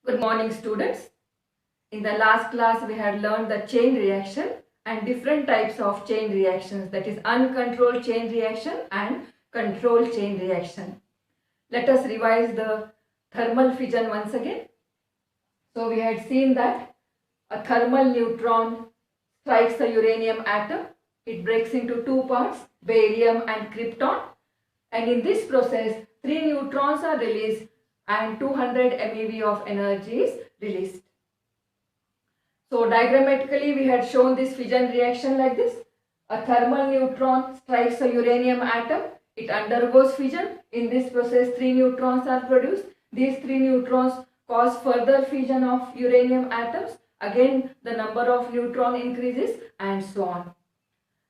Good morning, students. In the last class, we had learned the chain reaction and different types of chain reactions, that is uncontrolled chain reaction and controlled chain reaction. Let us revise the thermal fission once again. So we had seen that a thermal neutron strikes a uranium atom. It breaks into two parts, barium and krypton. And in this process, 3 neutrons are released and 200 MeV of energy is released. So diagrammatically we had shown this fission reaction like this. A thermal neutron strikes a uranium atom. It undergoes fission. In this process 3 neutrons are produced. These 3 neutrons cause further fission of uranium atoms. Again the number of neutron increases and so on.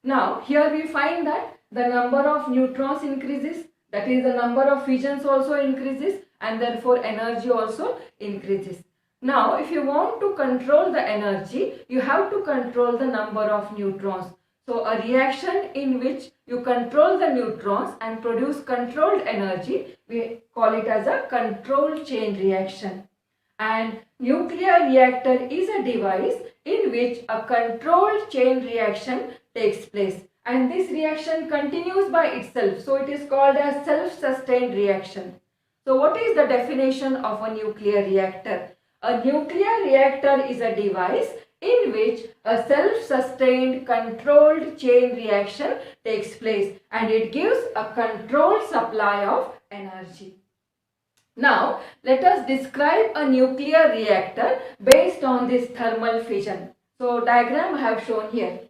Now here we find that the number of neutrons increases, that is the number of fissions also increases, and therefore energy also increases. Now if you want to control the energy, you have to control the number of neutrons. So a reaction in which you control the neutrons and produce controlled energy, we call it as a controlled chain reaction. And nuclear reactor is a device in which a controlled chain reaction takes place, and this reaction continues by itself, so it is called as self-sustained reaction. So what is the definition of a nuclear reactor? A nuclear reactor is a device in which a self-sustained controlled chain reaction takes place, and it gives a controlled supply of energy. Now let us describe a nuclear reactor based on this thermal fission. So diagram I have shown here.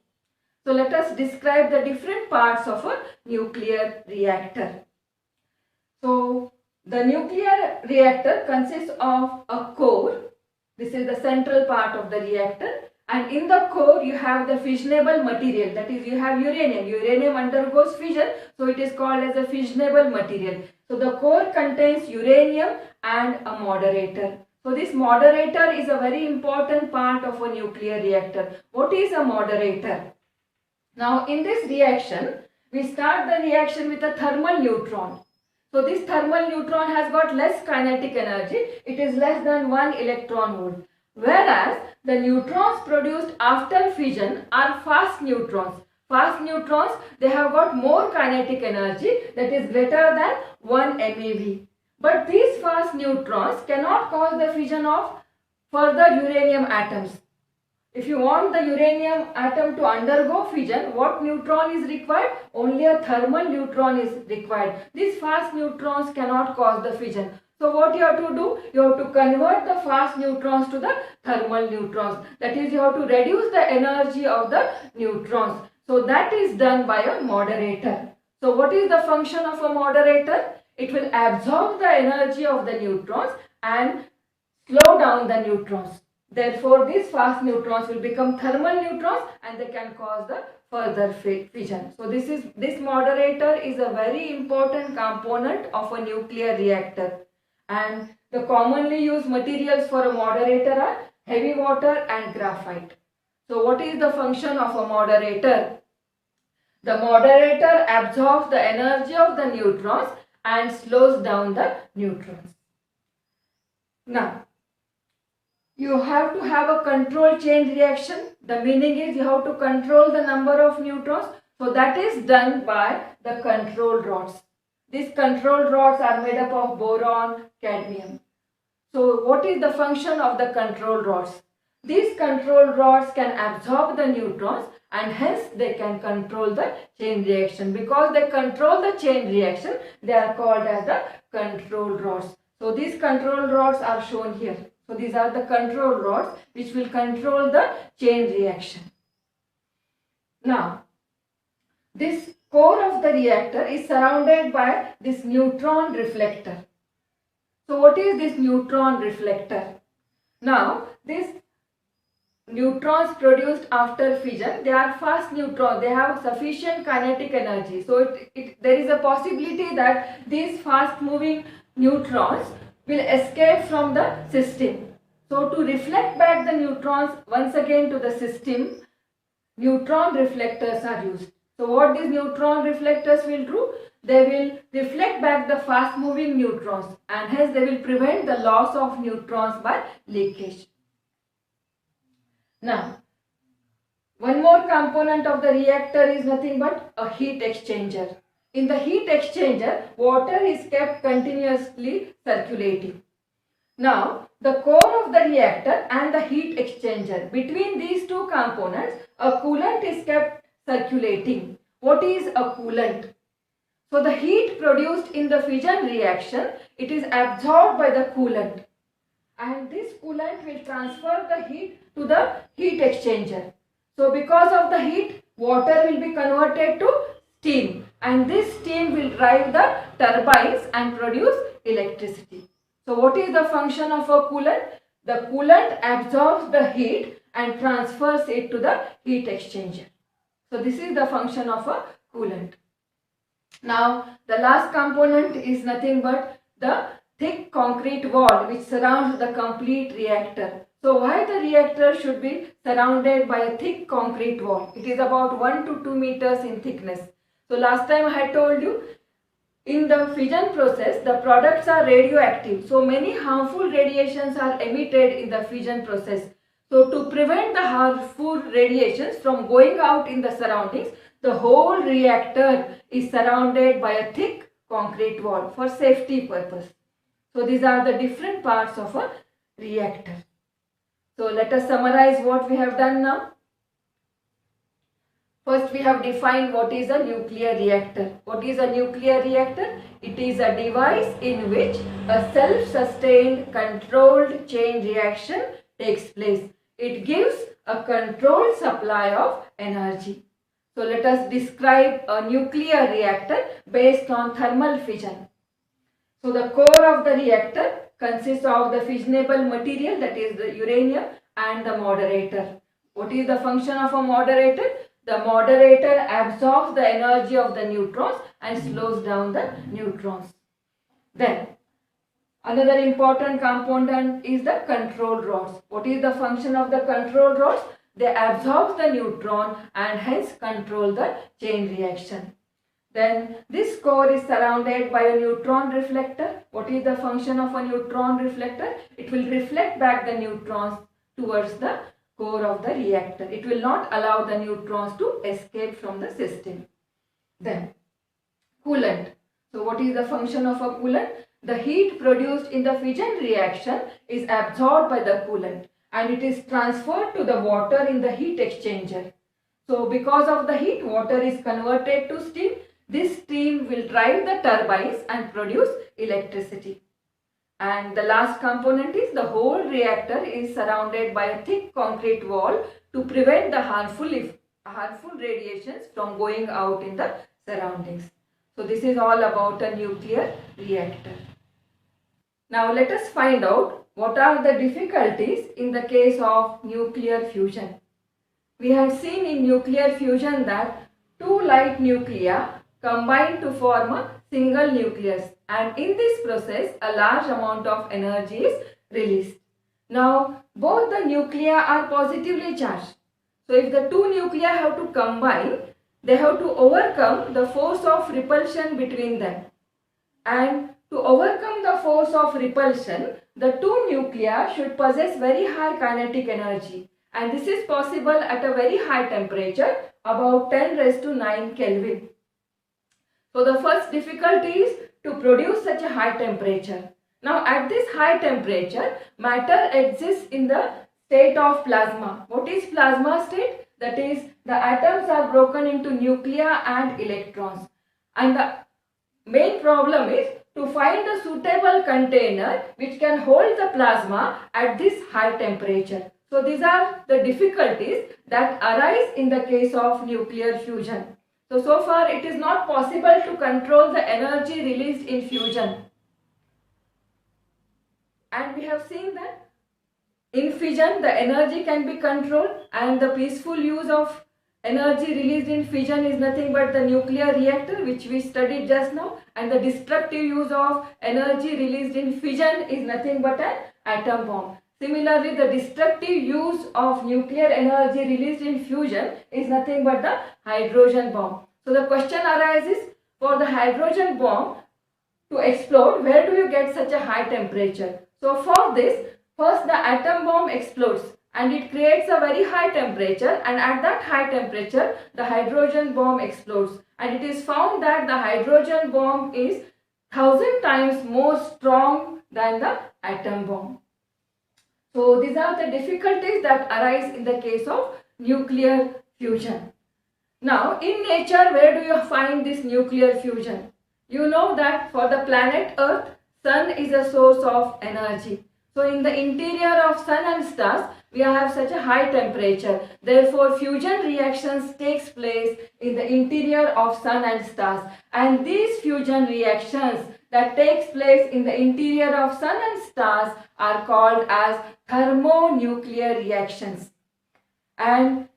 So let us describe the different parts of a nuclear reactor. So the nuclear reactor consists of a core. This is the central part of the reactor, and in the core you have the fissionable material, that is you have uranium. Uranium undergoes fission, so it is called as a fissionable material. So the core contains uranium and a moderator. So this moderator is a very important part of a nuclear reactor. What is a moderator? Now in this reaction, we start the reaction with a thermal neutron. So this thermal neutron has got less kinetic energy. It is less than 1 electron volt. Whereas the neutrons produced after fission are fast neutrons. Fast neutrons, they have got more kinetic energy, that is greater than 1 MeV. But these fast neutrons cannot cause the fission of further uranium atoms. If you want the uranium atom to undergo fission, what neutron is required? Only a thermal neutron is required. These fast neutrons cannot cause the fission. So what you have to do? You have to convert the fast neutrons to the thermal neutrons. That is, you have to reduce the energy of the neutrons. So that is done by a moderator. So what is the function of a moderator? It will absorb the energy of the neutrons and slow down the neutrons. Therefore, these fast neutrons will become thermal neutrons and they can cause the further fission. So this moderator is a very important component of a nuclear reactor. And the commonly used materials for a moderator are heavy water and graphite. So what is the function of a moderator? The moderator absorbs the energy of the neutrons and slows down the neutrons. Now, you have to have a controlled chain reaction. The meaning is you have to control the number of neutrons. So that is done by the control rods. These control rods are made up of boron, cadmium. So what is the function of the control rods? These control rods can absorb the neutrons and hence they can control the chain reaction. Because they control the chain reaction, they are called as the control rods. So these control rods are shown here. So these are the control rods which will control the chain reaction. Now, this core of the reactor is surrounded by this neutron reflector. So what is this neutron reflector? Now, these neutrons produced after fission, they are fast neutrons. They have sufficient kinetic energy. So there is a possibility that these fast moving neutrons will escape from the system. So to reflect back the neutrons once again to the system, neutron reflectors are used. So what these neutron reflectors will do? they will reflect back the fast moving neutrons, and hence they will prevent the loss of neutrons by leakage. Now, one more component of the reactor is nothing but a heat exchanger. In the heat exchanger, water is kept continuously circulating. Now, the core of the reactor and the heat exchanger, between these two components, a coolant is kept circulating. What is a coolant? So, the heat produced in the fission reaction, it is absorbed by the coolant. And this coolant will transfer the heat to the heat exchanger. So, because of the heat, water will be converted to steam, and this steam will drive the turbines and produce electricity. So, what is the function of a coolant? The coolant absorbs the heat and transfers it to the heat exchanger. So, this is the function of a coolant. Now, the last component is nothing but the thick concrete wall which surrounds the complete reactor. So, why the reactor should be surrounded by a thick concrete wall? It is about 1 to 2 meters in thickness. So, last time I had told you, in the fission process, the products are radioactive. So, many harmful radiations are emitted in the fission process. So, to prevent the harmful radiations from going out in the surroundings, the whole reactor is surrounded by a thick concrete wall for safety purpose. So, these are the different parts of a reactor. So, let us summarize what we have done now. First, we have defined what is a nuclear reactor. What is a nuclear reactor? It is a device in which a self-sustained controlled chain reaction takes place. It gives a controlled supply of energy. So, let us describe a nuclear reactor based on thermal fission. So, the core of the reactor consists of the fissionable material, that is the uranium, and the moderator. What is the function of a moderator? The moderator absorbs the energy of the neutrons and slows down the neutrons. Then, another important component is the control rods. What is the function of the control rods? They absorb the neutron and hence control the chain reaction. Then this core is surrounded by a neutron reflector. What is the function of a neutron reflector? It will reflect back the neutrons towards the core of the reactor. It will not allow the neutrons to escape from the system. Then coolant. So what is the function of a coolant? The heat produced in the fission reaction is absorbed by the coolant and it is transferred to the water in the heat exchanger. So because of the heat, water is converted to steam. This steam will drive the turbines and produce electricity. And the last component is the whole reactor is surrounded by a thick concrete wall to prevent the harmful radiations from going out in the surroundings. So this is all about a nuclear reactor. Now let us find out what are the difficulties in the case of nuclear fusion. We have seen in nuclear fusion that two light nuclei combine to form a single nucleus, and in this process a large amount of energy is released. Now both the nuclei are positively charged. So if the two nuclei have to combine, they have to overcome the force of repulsion between them. And to overcome the force of repulsion, the two nuclei should possess very high kinetic energy. And this is possible at a very high temperature, about 10 raised to 9 Kelvin. So the first difficulty is to produce such a high temperature. Now at this high temperature, matter exists in the state of plasma. What is plasma state? That is, the atoms are broken into nuclei and electrons. And the main problem is to find a suitable container which can hold the plasma at this high temperature. So these are the difficulties that arise in the case of nuclear fusion. So far it is not possible to control the energy released in fusion. And we have seen that in fission the energy can be controlled, and the peaceful use of energy released in fission is nothing but the nuclear reactor which we studied just now, and the destructive use of energy released in fission is nothing but an atom bomb. Similarly, the destructive use of nuclear energy released in fusion is nothing but the hydrogen bomb. So the question arises, for the hydrogen bomb to explode, where do you get such a high temperature? So for this, first the atom bomb explodes and it creates a very high temperature, and at that high temperature the hydrogen bomb explodes, and it is found that the hydrogen bomb is 1000 times more strong than the atom bomb. So these are the difficulties that arise in the case of nuclear fusion. Now in nature, where do you find this nuclear fusion? You know that for the planet Earth, sun is a source of energy. So in the interior of sun and stars, we have such a high temperature. Therefore, fusion reactions takes place in the interior of sun and stars. And these fusion reactions that takes place in the interior of sun and stars are called as thermonuclear reactions. And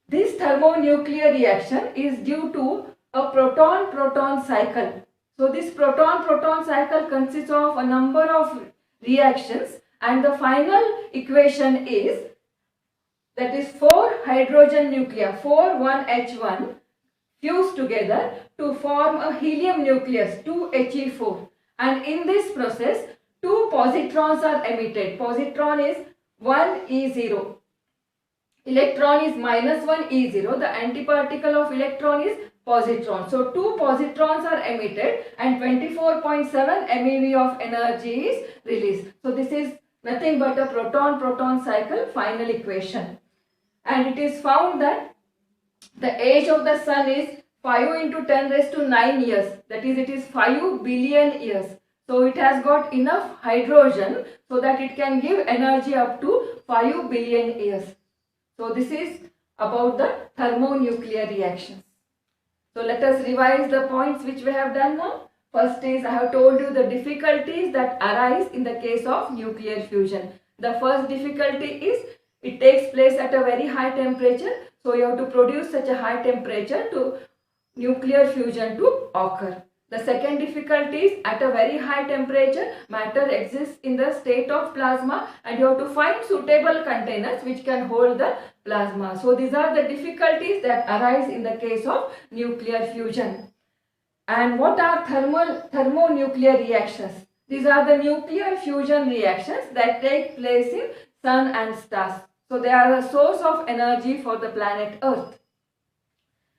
this thermonuclear reaction is due to a proton-proton cycle. So this proton-proton cycle consists of a number of reactions, and the final equation is, that is 4 hydrogen nuclei, 4,1H1 fused together to form a helium nucleus, 2He4. And in this process, 2 positrons are emitted. Positron is 1E0. Electron is -1E0. The antiparticle of electron is positron. So 2 positrons are emitted and 24.7 MeV of energy is released. So this is nothing but a proton-proton cycle final equation. And it is found that the age of the sun is 5 into 10 raised to 9 years. That is, it is 5 billion years. So it has got enough hydrogen so that it can give energy up to 5 billion years. So this is about the thermonuclear reactions. So let us revise the points which we have done now. First is, I have told you the difficulties that arise in the case of nuclear fusion. The first difficulty is it takes place at a very high temperature. So you have to produce such a high temperature to nuclear fusion to occur. The second difficulty is, at a very high temperature, matter exists in the state of plasma and you have to find suitable containers which can hold the plasma. So these are the difficulties that arise in the case of nuclear fusion. And what are thermonuclear reactions? These are the nuclear fusion reactions that take place in sun and stars. So they are a source of energy for the planet Earth.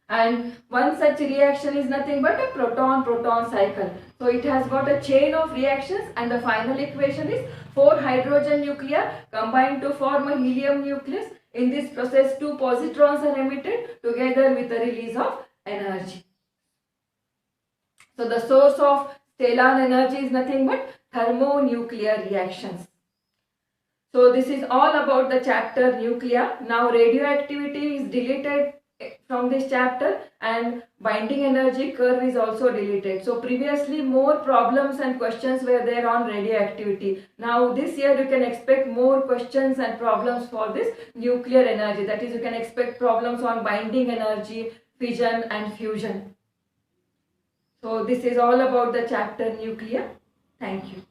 And one such reaction is nothing but a proton-proton cycle. So it has got a chain of reactions and the final equation is 4 hydrogen nuclei combined to form a helium nucleus. In this process, 2 positrons are emitted together with the release of energy. So the source of stellar energy is nothing but thermonuclear reactions. So this is all about the chapter nuclear. Now radioactivity is deleted from this chapter and binding energy curve is also deleted. So previously more problems and questions were there on radioactivity. Now this year you can expect more questions and problems for this nuclear energy. That is, you can expect problems on binding energy, fission and fusion. So this is all about the chapter nuclear. Thank you.